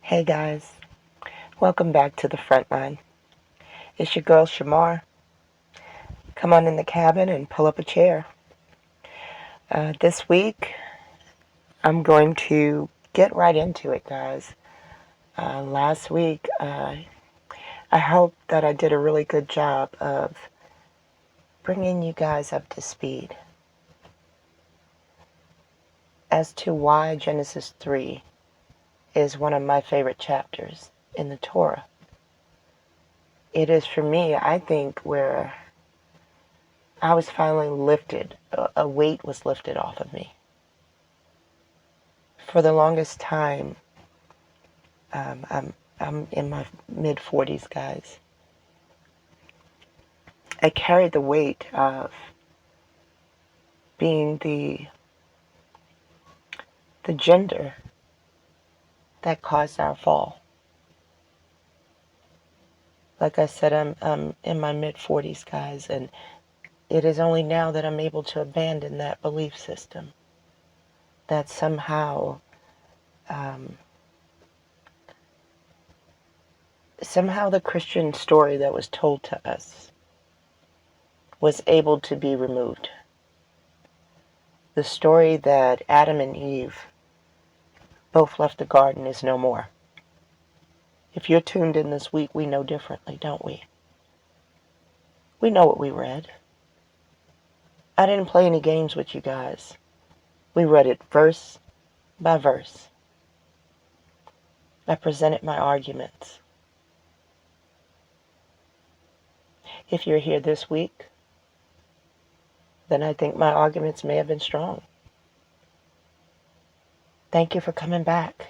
Hey guys, welcome back to the front line. It's your girl Shamar. Come on in the cabin and pull up a chair. This week, I'm going to get right into it, guys. Last week, I hope that I did a really good job of bringing you guys up to speed as to why Genesis 3 is one of my favorite chapters in the Torah. It is, for me, I think, where I was finally lifted, a weight was lifted off of me. For the longest time, I'm in my mid-40s, guys. I carried the weight of being the gender that caused our fall. Like I said, I'm in my mid-40s, guys, and it is only now that I'm able to abandon that belief system. That somehow the Christian story that was told to us was able to be removed. The story that Adam and Eve both left the garden is no more. If you're tuned in this week, we know differently, don't we? We know what we read. I didn't play any games with you guys. We read it verse by verse. I presented my arguments. If you're here this week, then I think my arguments may have been strong. Thank you for coming back.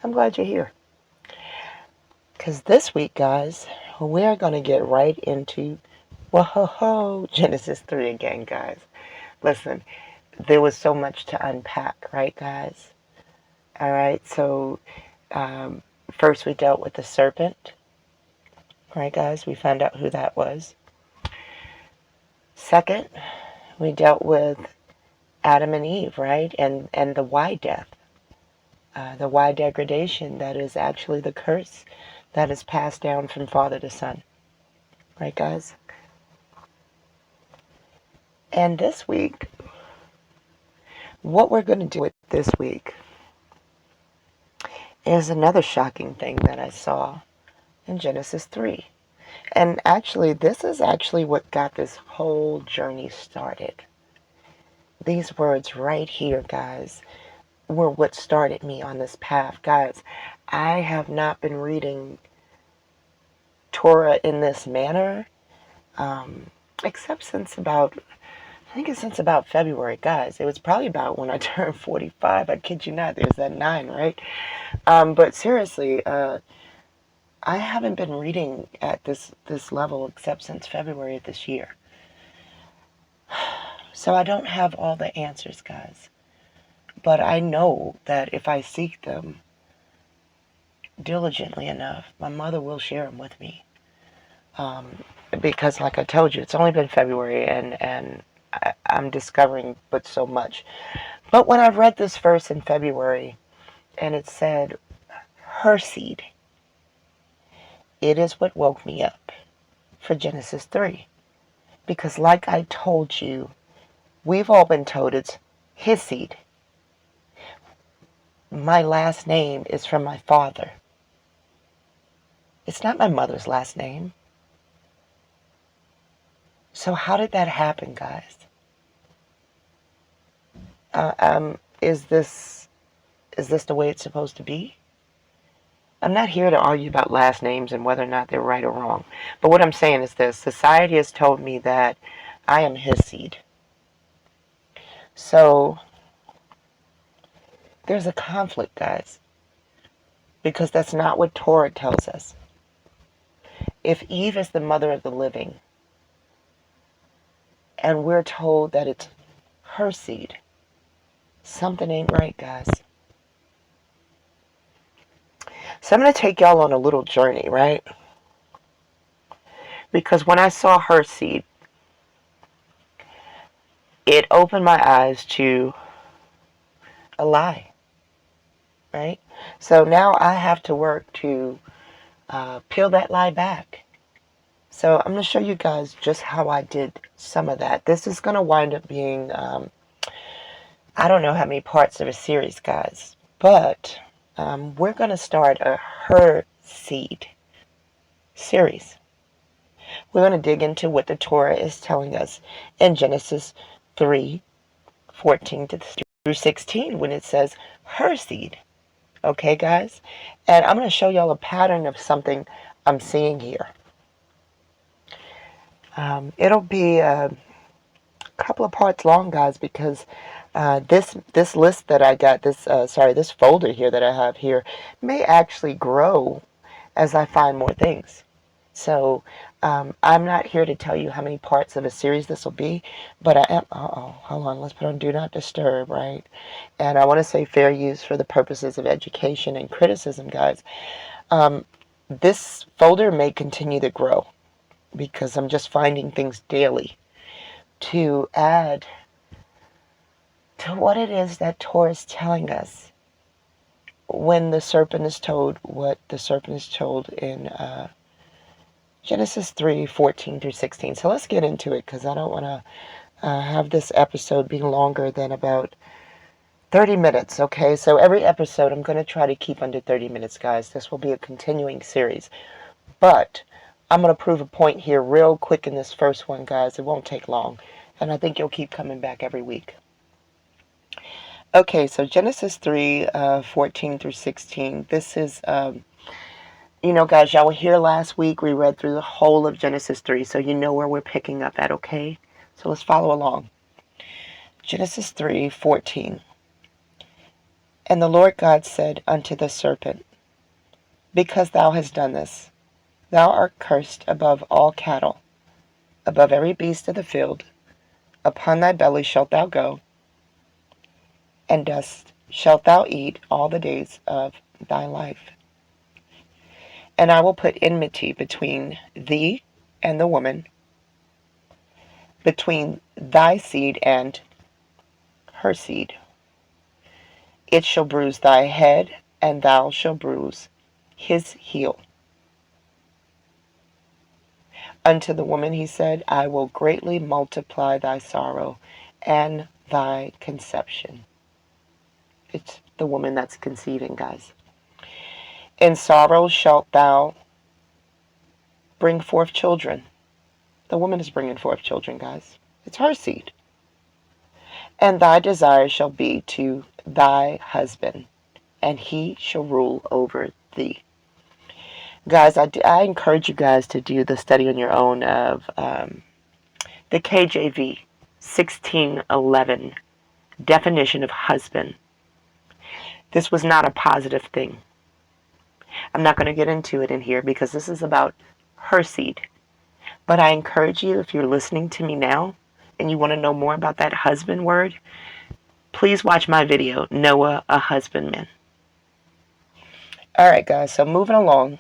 I'm glad you're here. Because this week, guys, we're going to get right into, Genesis 3 again, guys. Listen, there was so much to unpack, right, guys? All right, so first we dealt with the serpent, right, guys? We found out who that was. Second, we dealt with Adam and Eve, right? And the why death, the why degradation that is actually the curse that is passed down from father to son. Right, guys? And this week, what we're going to do with this week is another shocking thing that I saw in Genesis 3. And actually, this is actually what got this whole journey started. These words right here, guys, were what started me on this path. Guys, I have not been reading Torah in this manner, except since about February, guys. It was probably about when I turned 45. I kid you not, there's that 9, right? But seriously, I haven't been reading at this level except since February of this year. So I don't have all the answers, guys. But I know that if I seek them diligently enough, my mother will share them with me. Because like I told you, it's only been February and I'm discovering but so much. But when I read this verse in February and it said, her seed, it is what woke me up for Genesis 3. Because like I told you, we've all been told it's his seed. My last name is from my father. It's not my mother's last name. So how did that happen, guys? Is this the way it's supposed to be? I'm not here to argue about last names and whether or not they're right or wrong. But what I'm saying is this. Society has told me that I am his seed. So there's a conflict, guys. Because that's not what Torah tells us. If Eve is the mother of the living, and we're told that it's her seed, something ain't right, guys. So I'm going to take y'all on a little journey, right? Because when I saw her seed, it opened my eyes to a lie. right? So now I have to work to peel that lie back. So I'm going to show you guys just how I did some of that. This is going to wind up being, I don't know how many parts of a series, guys, but we're going to start a her seed series. We're going to dig into what the Torah is telling us in Genesis 3:14 through 16 when it says her seed. Okay, guys? And I'm going to show y'all a pattern of something I'm seeing here. It'll be a couple of parts long, guys, because this list that I got, this folder here that I have here, may actually grow as I find more things. So I'm not here to tell you how many parts of a series this will be, but I am. Hold on. Let's put on Do Not Disturb, right? And I want to say fair use for the purposes of education and criticism, guys. This folder may continue to grow because I'm just finding things daily to add to what it is that Torah is telling us when the serpent is told what the serpent is told in Genesis 3:14 through 16. So let's get into it because I don't want to have this episode being longer than about 30 minutes, okay? So every episode I'm going to try to keep under 30 minutes, guys. This will be a continuing series. But I'm going to prove a point here real quick in this first one, guys. It won't take long. And I think you'll keep coming back every week. Okay, so Genesis 3:14 through 16. This is, guys, y'all were here last week. We read through the whole of Genesis 3, so you know where we're picking up at, okay? So let's follow along. Genesis 3:14. And the Lord God said unto the serpent, Because thou hast done this, thou art cursed above all cattle, above every beast of the field. Upon thy belly shalt thou go, and dust shalt thou eat all the days of thy life. And I will put enmity between thee and the woman, between thy seed and her seed. It shall bruise thy head, and thou shalt bruise his heel. Unto the woman he said, I will greatly multiply thy sorrow and thy conception. It's the woman that's conceiving, guys. In sorrow shalt thou bring forth children. The woman is bringing forth children, guys. It's her seed. And thy desire shall be to thy husband, and he shall rule over thee. Guys, I encourage you guys to do the study on your own of the KJV 16:11 definition of husband. This was not a positive thing. I'm not going to get into it in here because this is about her seed. But I encourage you, if you're listening to me now and you want to know more about that husband word, please watch my video, Noah, a Husbandman. All right, guys, so moving along.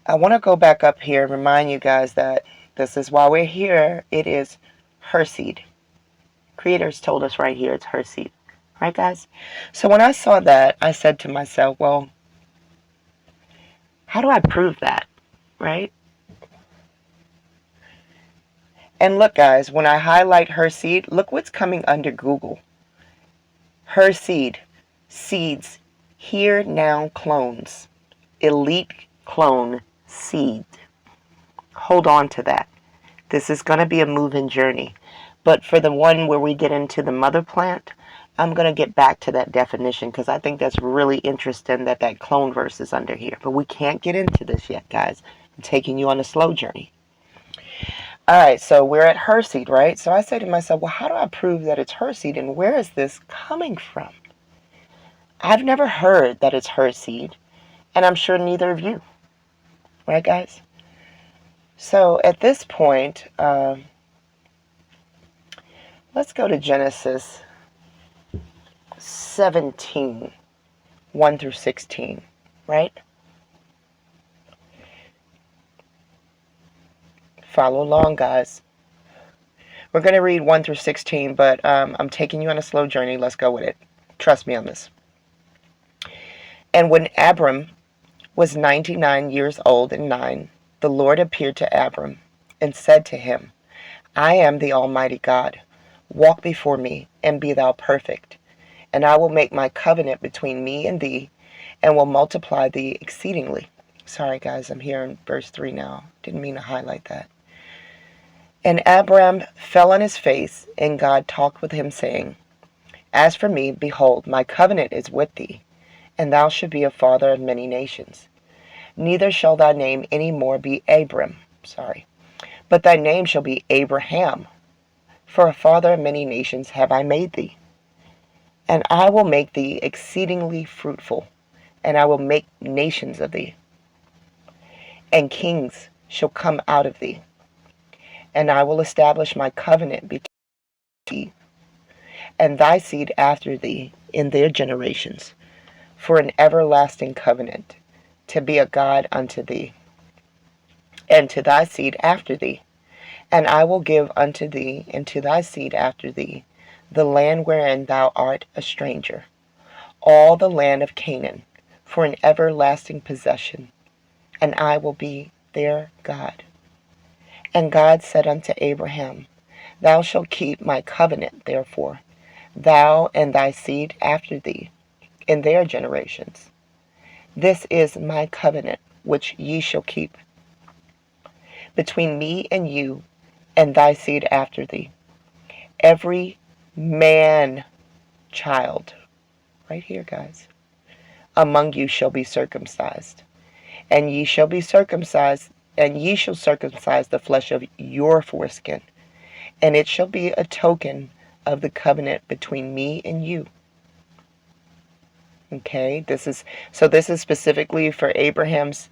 I want to go back up here and remind you guys that this is why we're here. It is her seed. Creator's told us right here it's her seed. Right, guys? So when I saw that, I said to myself, well, how do I prove that? Right? And look, guys, when I highlight her seed, look what's coming under Google. Her seed. Seeds. Here now clones. Elite clone seed. Hold on to that. This is going to be a moving journey. But for the one where we get into the mother plant, I'm going to get back to that definition because I think that's really interesting that clone verse is under here. But we can't get into this yet, guys. I'm taking you on a slow journey. All right, so we're at her seed, right? So I say to myself, well, how do I prove that it's her seed and where is this coming from? I've never heard that it's her seed, and I'm sure neither of you. Right, guys? So at this point, let's go to Genesis 17, 1 through 16, right? Follow along, guys. We're going to read 1 through 16, but I'm taking you on a slow journey. Let's go with it. Trust me on this. And when Abram was 99 years old and 9, the Lord appeared to Abram and said to him, I am the Almighty God. Walk before me and be thou perfect. And I will make my covenant between me and thee, and will multiply thee exceedingly. Sorry, guys, I'm here in verse 3 now. Didn't mean to highlight that. And Abram fell on his face, and God talked with him, saying, As for me, behold, my covenant is with thee, and thou shalt be a father of many nations. Neither shall thy name any more be Abram, but thy name shall be Abraham, for a father of many nations have I made thee. And I will make thee exceedingly fruitful, and I will make nations of thee, and kings shall come out of thee. And I will establish my covenant between thee and thy seed after thee in their generations, for an everlasting covenant, to be a God unto thee, and to thy seed after thee. And I will give unto thee and to thy seed after thee the land wherein thou art a stranger, all the land of Canaan, for an everlasting possession, and I will be their God. And God said unto Abraham, Thou shalt keep my covenant, therefore, thou and thy seed after thee, in their generations. This is my covenant which ye shall keep, between me and you and thy seed after thee. Every man child, right here, guys, among you shall be circumcised, and ye shall be circumcised, and ye shall circumcise the flesh of your foreskin, and it shall be a token of the covenant between me and you. Okay, this is specifically for Abraham's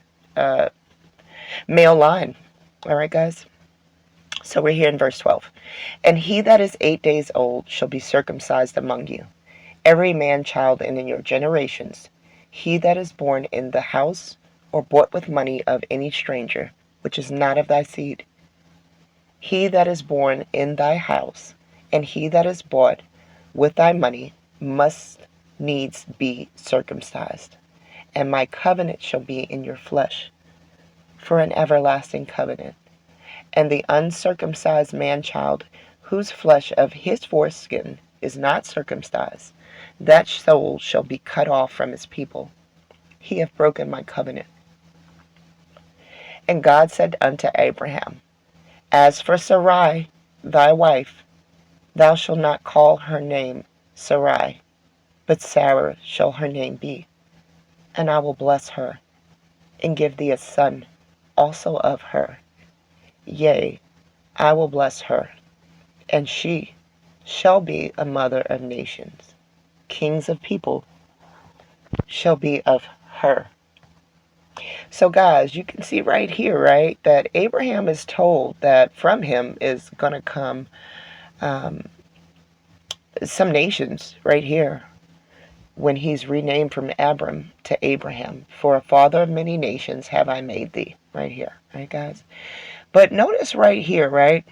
male line. All right, guys. So we're here in verse 12. And he that is 8 days old shall be circumcised among you, every man child in your generations, he that is born in the house or bought with money of any stranger, which is not of thy seed. He that is born in thy house, and he that is bought with thy money, must needs be circumcised. And my covenant shall be in your flesh, for an everlasting covenant. And the uncircumcised man-child, whose flesh of his foreskin is not circumcised, that soul shall be cut off from his people. He hath broken my covenant. And God said unto Abraham, As for Sarai, thy wife, thou shalt not call her name Sarai, but Sarah shall her name be. And I will bless her, and give thee a son also of her. Yea, I will bless her, and she shall be a mother of nations. Kings of people shall be of her. So guys, you can see right here, right, that Abraham is told that from him is going to come some nations right here when he's renamed from Abram to Abraham. For a father of many nations have I made thee. Right here, right, guys? But notice right here, right?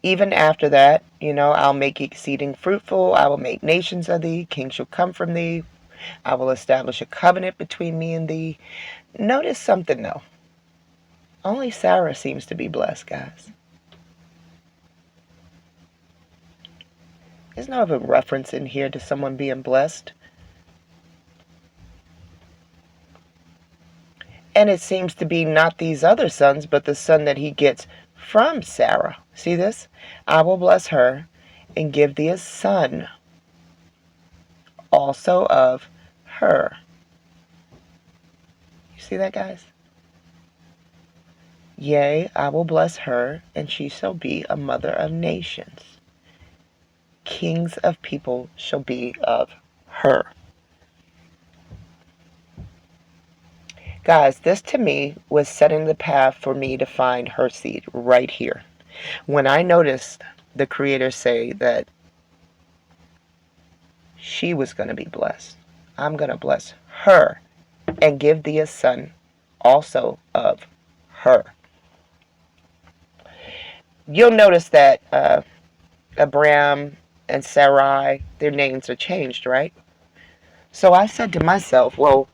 Even after that, I'll make you exceeding fruitful. I will make nations of thee. Kings shall come from thee. I will establish a covenant between me and thee. Notice something, though. Only Sarah seems to be blessed, guys. There's no other reference in here to someone being blessed. And it seems to be not these other sons, but the son that he gets from Sarah. See this? I will bless her and give thee a son also of her. You see that, guys? Yea, I will bless her, and she shall be a mother of nations. Kings of people shall be of her. Guys, this to me was setting the path for me to find her seed right here. When I noticed the Creator say that she was going to be blessed, I'm going to bless her and give thee a son also of her. You'll notice that Abram and Sarai, their names are changed, right? So I said to myself, well,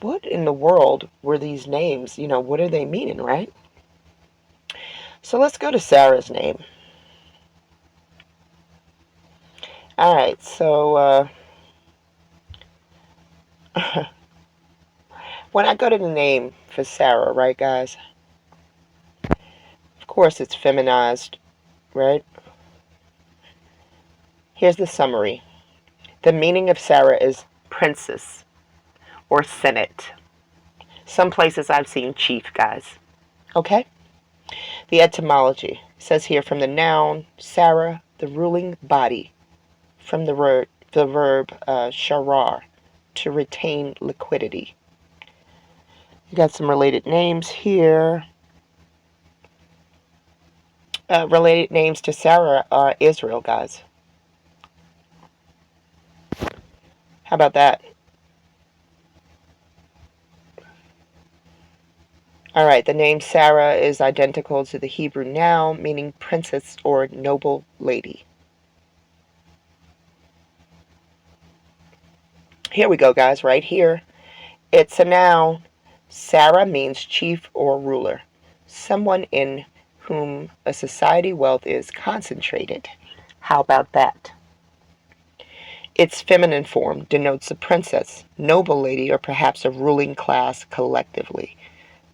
what in the world were these names? What are they meaning, right? So let's go to Sarah's name. All right, so when I go to the name for Sarah, right, guys? Of course, it's feminized, right? Here's the summary. The meaning of Sarah is princess or senate. Some places I've seen chief, guys. Okay? The etymology says here from the noun Sarah, the ruling body, from the verb sharar, to retain liquidity. You got some related names here. Related names to Sarah are Israel, guys. How about that? All right, the name Sarah is identical to the Hebrew noun meaning princess or noble lady. Here we go, guys, right here. It's a noun. Sarah means chief or ruler, someone in whom a society wealth is concentrated. How about that? Its feminine form denotes a princess, noble lady, or perhaps a ruling class collectively.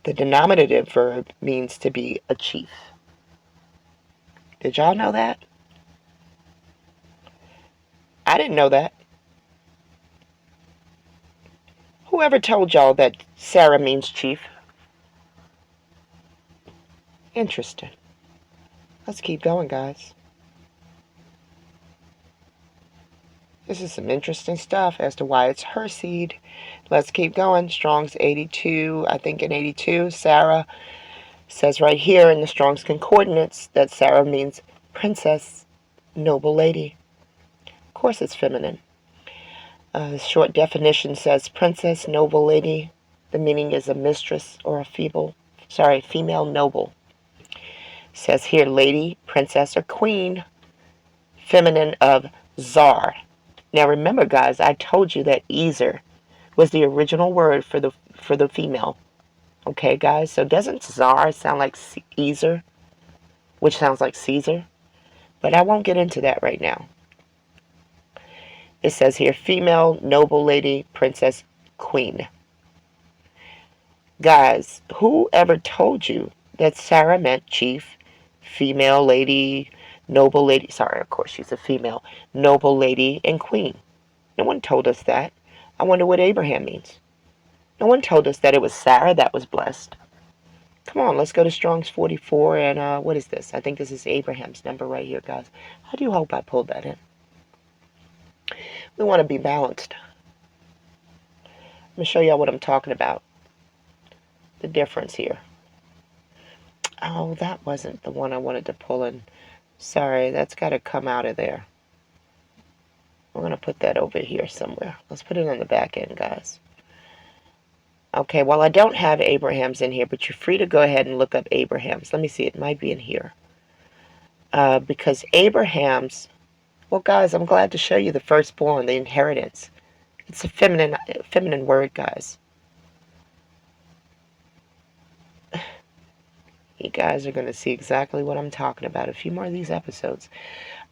The denominative verb means to be a chief. Did y'all know that? I didn't know that. Whoever told y'all that Sarah means chief? Interesting. Let's keep going, guys. This is some interesting stuff as to why it's her seed. Let's keep going. Strong's 82. I think in 82, Sarah says right here in the Strong's Concordance that Sarah means princess, noble lady. Of course, it's feminine. The short definition says princess, noble lady. The meaning is a mistress or a female noble. Says here lady, princess, or queen. Feminine of czar. Now remember, guys, I told you that Ezer was the original word for the female. Okay, guys? So doesn't czar sound like Ezer, which sounds like Caesar? But I won't get into that right now. It says here female, noble lady, princess, queen. Guys, who ever told you that Sarah meant chief, female lady, noble lady? Sorry, of course she's a female. Noble lady and queen. No one told us that. I wonder what Abraham means. No one told us that it was Sarah that was blessed. Come on, let's go to Strong's 44 and what is this? I think this is Abraham's number right here, guys. I do hope I pulled that in. We want to be balanced. I'm going to show y'all what I'm talking about. The difference here. Oh, that wasn't the one I wanted to pull in. Sorry, that's got to come out of there. I'm going to put that over here somewhere. Let's put it on the back end, guys. Okay, well, I don't have Abraham's in here, but you're free to go ahead and look up Abraham's. Let me see. It might be in here. Because Abraham's, well, guys, I'm glad to show you the firstborn, the inheritance. It's a feminine word, guys. You guys are going to see exactly what I'm talking about. A few more of these episodes.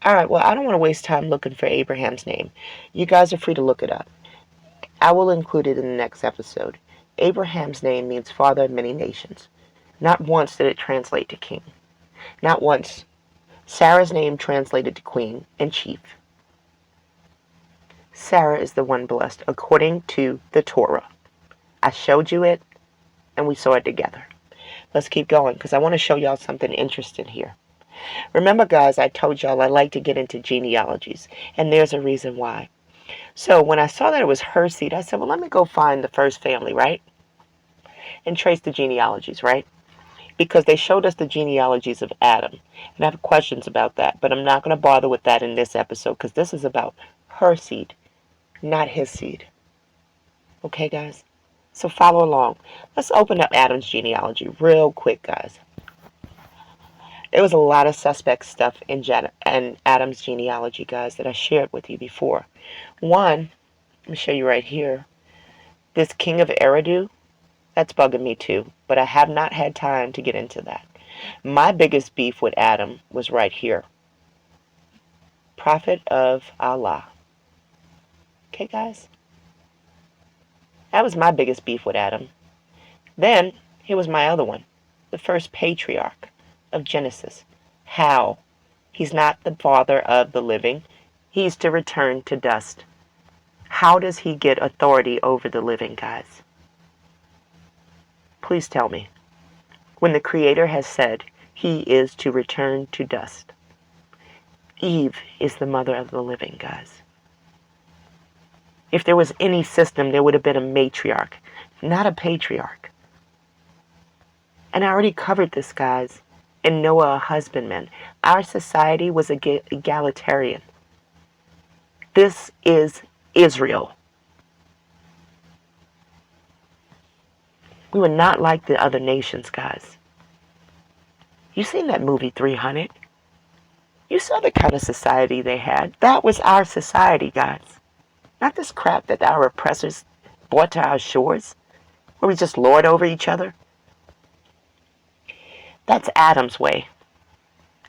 All right, well, I don't want to waste time looking for Abraham's name. You guys are free to look it up. I will include it in the next episode. Abraham's name means father of many nations. Not once did it translate to king. Not once. Sarah's name translated to queen and chief. Sarah is the one blessed according to the Torah. I showed you it, and we saw it together. Let's keep going, because I want to show y'all something interesting here. Remember, guys, I told y'all I like to get into genealogies, and there's a reason why. So when I saw that it was her seed, I said, well, let me go find the first family, right? And trace the genealogies, right? Because they showed us the genealogies of Adam. And I have questions about that, but I'm not going to bother with that in this episode, because this is about her seed, not his seed. Okay, guys? So follow along. Let's open up Adam's genealogy real quick, guys. There was a lot of suspect stuff in Adam's genealogy, guys, that I shared with you before. One, me show you right here. This king of Eridu, that's bugging me too, but I have not had time to get into that. My biggest beef with Adam was right here. Prophet of Allah. Okay, guys? That was my biggest beef with Adam. Then, here was my other one. The first patriarch of Genesis. How? He's not the father of the living. He's to return to dust. How does he get authority over the living, guys? Please tell me. When the Creator has said he is to return to dust. Eve is the mother of the living, guys. If there was any system, there would have been a matriarch, not a patriarch. And I already covered this, guys, in Noah, a husbandman. Our society was egalitarian. This is Israel. We were not like the other nations, guys. You seen that movie 300? You saw the kind of society they had. That was our society, guys. Not this crap that our oppressors brought to our shores, where we just lord over each other. That's Adam's way.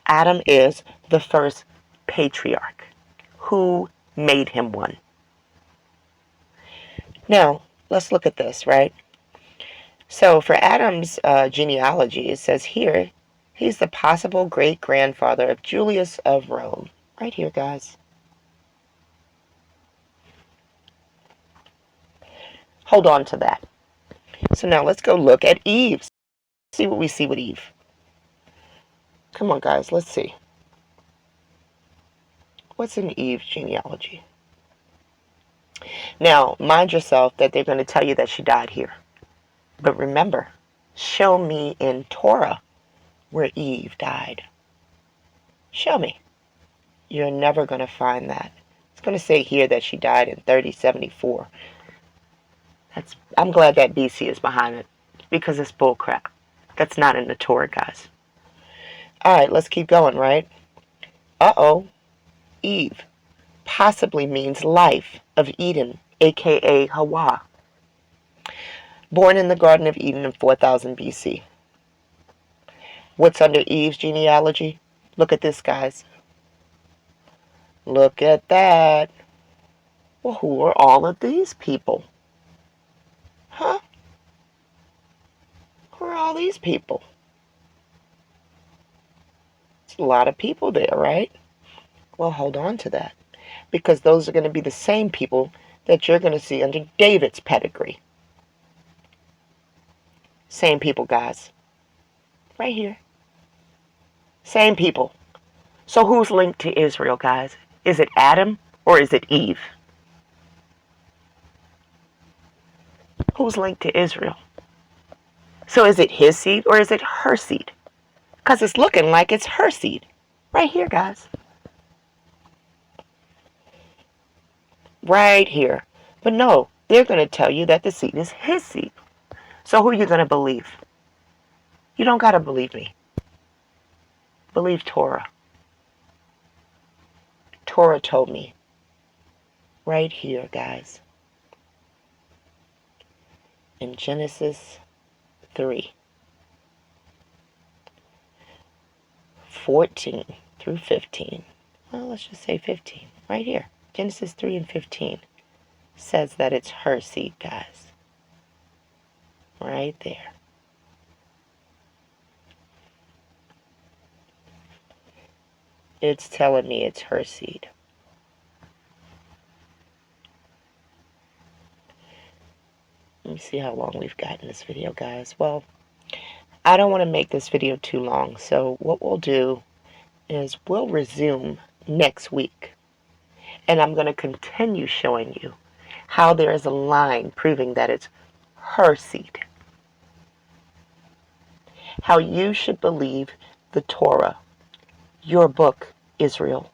Adam is the first patriarch. Who made him one? Now, let's look at this, right? So for Adam's genealogy, it says here, he's the possible great-grandfather of Julius of Rome. Right here, guys. Hold on to that. So now let's go look at Eve. See what we see with Eve. Come on, guys, let's see. What's in Eve's genealogy? Now, mind yourself that they're going to tell you that she died here. But remember, show me in Torah where Eve died. Show me. You're never going to find that. It's going to say here that she died in 3074. I'm glad that BC is behind it, because it's bullcrap. That's not in the Torah, guys. Alright, let's keep going, right? Uh-oh. Eve possibly means life of Eden, aka Hawa. Born in the Garden of Eden in 4000 BC. What's under Eve's genealogy? Look at this, guys. Look at that. Well, who are all of these people? Huh? Who are all these people? It's a lot of people there, right? Well, hold on to that. Because those are going to be the same people that you're going to see under David's pedigree. Same people, guys. Right here. Same people. So who's linked to Israel, guys? Is it Adam or is it Eve? Who's linked to Israel? So is it his seed or is it her seed? Because it's looking like it's her seed. Right here, guys. Right here. But no, they're going to tell you that the seed is his seed. So who are you going to believe? You don't got to believe me. Believe Torah. Torah told me. Right here, guys. In Genesis 3. 14 through 15. Well, let's just say 15. Right here. Genesis 3 and 15 says that it's her seed, guys. Right there. It's telling me it's her seed. Let me see how long we've got in this video, guys. Well, I don't want to make this video too long, so what we'll do is we'll resume next week. And I'm going to continue showing you how there is a line proving that it's her seed. How you should believe the Torah, your book, Israel.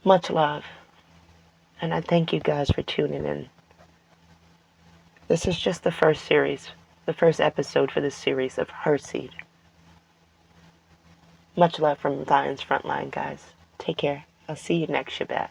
Much love. And I thank you guys for tuning in. This is just the first series, the first episode for this series of Her Seed. Much love from Zion's Frontline, guys. Take care. I'll see you next Shabbat.